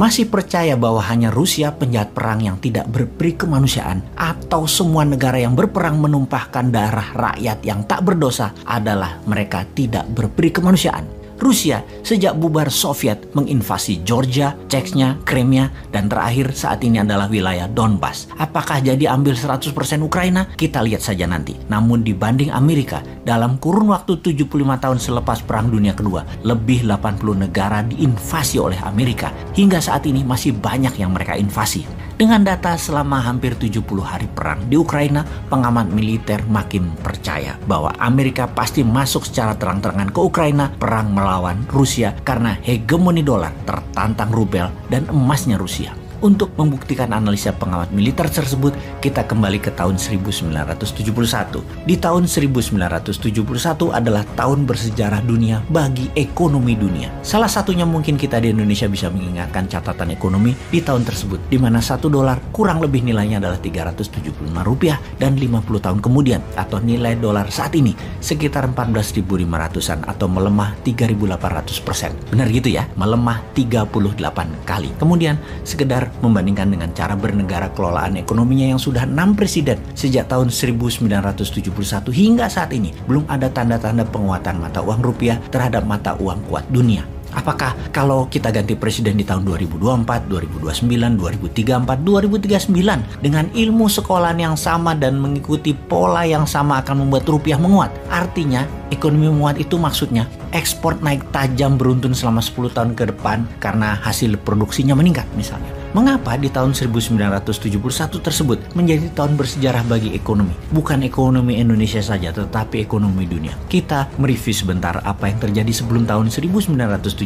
masih percaya bahwa hanya Rusia penjahat perang yang tidak berperi kemanusiaan, atau semua negara yang berperang menumpahkan darah rakyat yang tak berdosa adalah mereka tidak berperi kemanusiaan? Rusia sejak bubar Soviet menginvasi Georgia, Chechnya, Crimea, dan terakhir saat ini adalah wilayah Donbas. Apakah jadi ambil 100% Ukraina? Kita lihat saja nanti. Namun dibanding Amerika, dalam kurun waktu 75 tahun selepas Perang Dunia Kedua, lebih 80 negara diinvasi oleh Amerika. Hingga saat ini masih banyak yang mereka invasi. Dengan data selama hampir 70 hari perang di Ukraina, pengamat militer makin percaya bahwa Amerika pasti masuk secara terang-terangan ke Ukraina perang melawan Rusia karena hegemoni dolar, tertantang rubel, dan emasnya Rusia. Untuk membuktikan analisa pengamat militer tersebut, kita kembali ke tahun 1971. Di tahun 1971 adalah tahun bersejarah dunia bagi ekonomi dunia. Salah satunya mungkin kita di Indonesia bisa mengingatkan catatan ekonomi di tahun tersebut, di mana $1 kurang lebih nilainya adalah Rp375 dan 50 tahun kemudian, atau nilai dolar saat ini sekitar 14.500-an atau melemah 3.800%. Benar gitu ya, melemah 38 kali. Kemudian sekedar membandingkan dengan cara bernegara kelolaan ekonominya yang sudah 6 presiden sejak tahun 1971 hingga saat ini, belum ada tanda-tanda penguatan mata uang rupiah terhadap mata uang kuat dunia. Apakah kalau kita ganti presiden di tahun 2024, 2029, 2034, 2039 dengan ilmu sekolahan yang sama dan mengikuti pola yang sama akan membuat rupiah menguat? Artinya ekonomi menguat itu maksudnya ekspor naik tajam beruntun selama 10 tahun ke depan karena hasil produksinya meningkat misalnya. Mengapa di tahun 1971 tersebut menjadi tahun bersejarah bagi ekonomi? Bukan ekonomi Indonesia saja, tetapi ekonomi dunia. Kita mereview sebentar apa yang terjadi sebelum tahun 1971.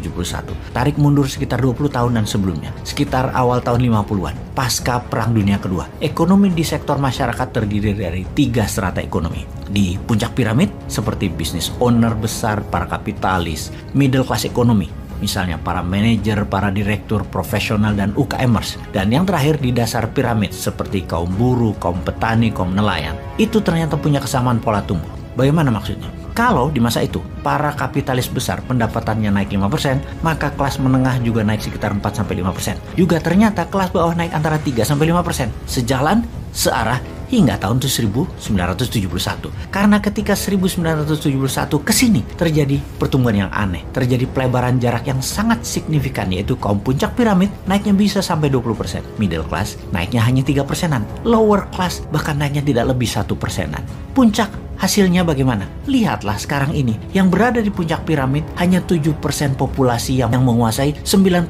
Tarik mundur sekitar 20 tahunan sebelumnya, sekitar awal tahun 50-an, pasca Perang Dunia Kedua. Ekonomi di sektor masyarakat terdiri dari 3 strata ekonomi. Di puncak piramid, seperti business owner besar, para kapitalis, middle class ekonomi. Misalnya para manajer, para direktur, profesional, dan UKMers. Dan yang terakhir di dasar piramid seperti kaum buruh, kaum petani, kaum nelayan. Itu ternyata punya kesamaan pola tumbuh. Bagaimana maksudnya? Kalau di masa itu para kapitalis besar pendapatannya naik 5%, maka kelas menengah juga naik sekitar 4-5%. Juga ternyata kelas bawah naik antara 3-5%. Sejalan, searah, hingga tahun 1971. Karena ketika 1971 ke sini terjadi pertumbuhan yang aneh, terjadi pelebaran jarak yang sangat signifikan, yaitu kaum puncak piramid naiknya bisa sampai 20%, middle class naiknya hanya 3%-an, lower class bahkan naiknya tidak lebih 1%-an. Puncak hasilnya bagaimana? Lihatlah sekarang ini, yang berada di puncak piramid hanya 7% populasi yang menguasai 90%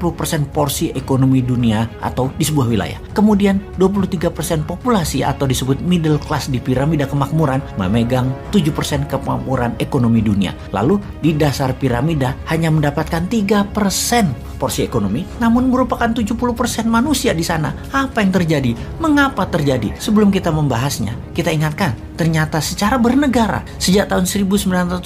porsi ekonomi dunia atau di sebuah wilayah. Kemudian 23% populasi atau disebut middle class di piramida kemakmuran memegang 7% kemakmuran ekonomi dunia. Lalu di dasar piramida hanya mendapatkan 3% porsi ekonomi, namun merupakan 70% manusia di sana. Apa yang terjadi? Mengapa terjadi? Sebelum kita membahasnya, kita ingatkan, ternyata secara bernegara, sejak tahun 1971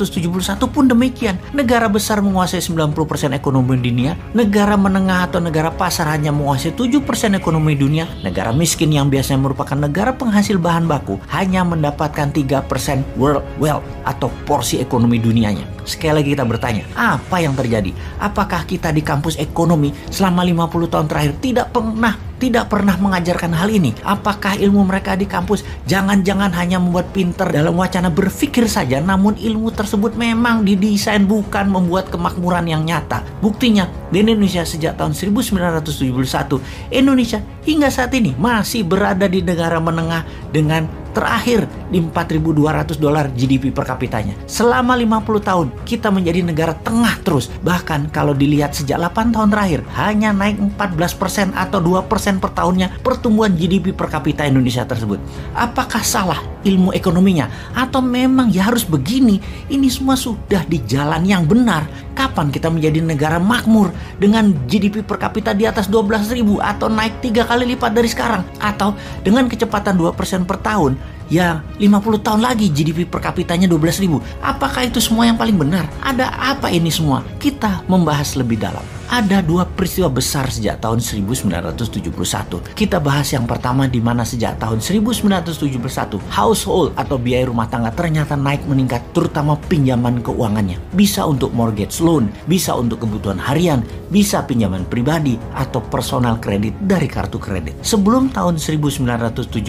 pun demikian. Negara besar menguasai 90% ekonomi dunia, negara menengah atau negara pasar hanya menguasai 7% ekonomi dunia, negara miskin yang biasanya merupakan negara penghasil bahan baku hanya mendapatkan 3% world wealth atau porsi ekonomi dunianya. Sekali lagi kita bertanya, apa yang terjadi? Apakah kita di kampus ekonomi selama 50 tahun terakhir tidak pernah mengajarkan hal ini? Apakah ilmu mereka di kampus jangan-jangan hanya membuat pinter dalam wacana berpikir saja, namun ilmu tersebut memang didesain bukan membuat kemakmuran yang nyata? Buktinya, di Indonesia sejak tahun 1971, Indonesia hingga saat ini masih berada di negara menengah dengan terakhir di $4.200 GDP per kapitanya. Selama 50 tahun, kita menjadi negara tengah terus. Bahkan kalau dilihat sejak 8 tahun terakhir, hanya naik 14% atau 2% per tahunnya pertumbuhan GDP per kapita Indonesia tersebut. Apakah salah ilmu ekonominya? Atau memang ya harus begini? Ini semua sudah di jalan yang benar. Kapan kita menjadi negara makmur dengan GDP per kapita di atas 12.000 atau naik 3 kali lipat dari sekarang? Atau dengan kecepatan 2% per tahun, ya 50 tahun lagi GDP per kapitanya 12.000. Apakah itu semua yang paling benar? Ada apa ini semua? Kita membahas lebih dalam. Ada dua peristiwa besar sejak tahun 1971. Kita bahas yang pertama, di mana sejak tahun 1971 household atau biaya rumah tangga ternyata naik meningkat, terutama pinjaman keuangannya. Bisa untuk mortgage loan, bisa untuk kebutuhan harian, bisa pinjaman pribadi atau personal kredit dari kartu kredit. Sebelum tahun 1971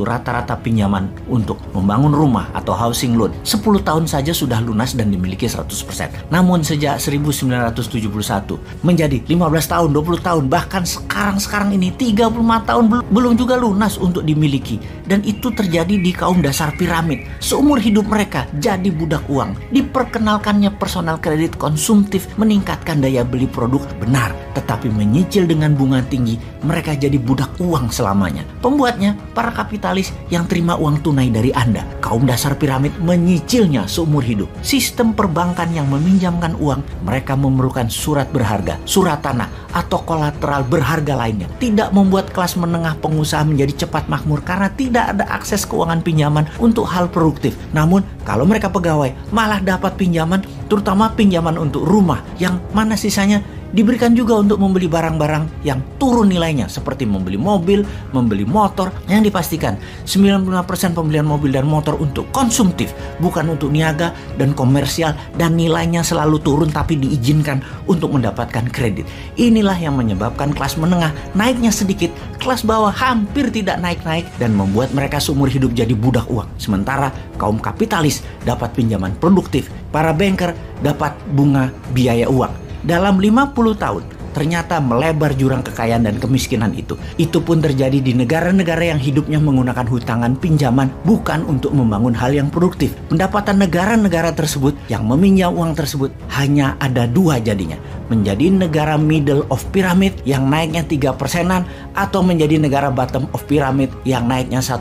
rata-rata pinjaman untuk membangun rumah atau housing loan 10 tahun saja sudah lunas dan dimiliki 100%. Namun sejak 1971 menjadi 15 tahun, 20 tahun, bahkan sekarang ini 35 tahun belum juga lunas untuk dimiliki. Dan itu terjadi di kaum dasar piramid. Seumur hidup mereka jadi budak uang. Diperkenalkannya personal kredit konsumtif meningkatkan daya beli produk, benar, tetapi menyicil dengan bunga tinggi, mereka jadi budak uang selamanya. Pembuatnya para kapitalis yang terima uang tunai dari Anda. Kaum dasar piramid menyicilnya seumur hidup. Sistem perbankan yang meminjamkan uang, mereka memerlukan surat berharga, surat tanah, atau kolateral berharga lainnya. Tidak membuat kelas menengah pengusaha menjadi cepat makmur karena tidak ada akses keuangan pinjaman untuk hal produktif. Namun kalau mereka pegawai malah dapat pinjaman, terutama pinjaman untuk rumah, yang mana sisanya diberikan juga untuk membeli barang-barang yang turun nilainya, seperti membeli mobil, membeli motor, yang dipastikan 95% pembelian mobil dan motor untuk konsumtif, bukan untuk niaga dan komersial, dan nilainya selalu turun tapi diizinkan untuk mendapatkan kredit. Inilah yang menyebabkan kelas menengah naiknya sedikit, kelas bawah hampir tidak naik-naik, dan membuat mereka seumur hidup jadi budak uang. Sementara kaum kapitalis dapat pinjaman produktif, para banker dapat bunga biaya uang. Dalam 50 tahun, ternyata melebar jurang kekayaan dan kemiskinan itu. Itu pun terjadi di negara-negara yang hidupnya menggunakan hutangan pinjaman bukan untuk membangun hal yang produktif. Pendapatan negara-negara tersebut yang meminjam uang tersebut hanya ada dua jadinya. Menjadi negara middle of pyramid yang naiknya 3%, atau menjadi negara bottom of pyramid yang naiknya 1%.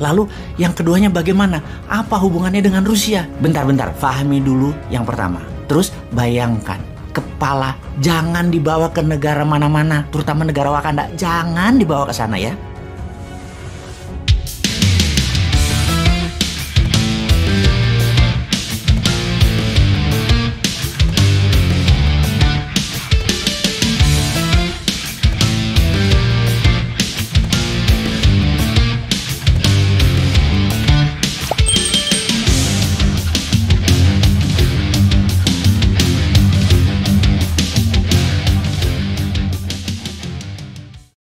Lalu yang keduanya bagaimana? Apa hubungannya dengan Rusia? Bentar, fahami dulu yang pertama. Terus bayangkan, kepala jangan dibawa ke negara mana-mana, terutama negara Wakanda, jangan dibawa ke sana ya.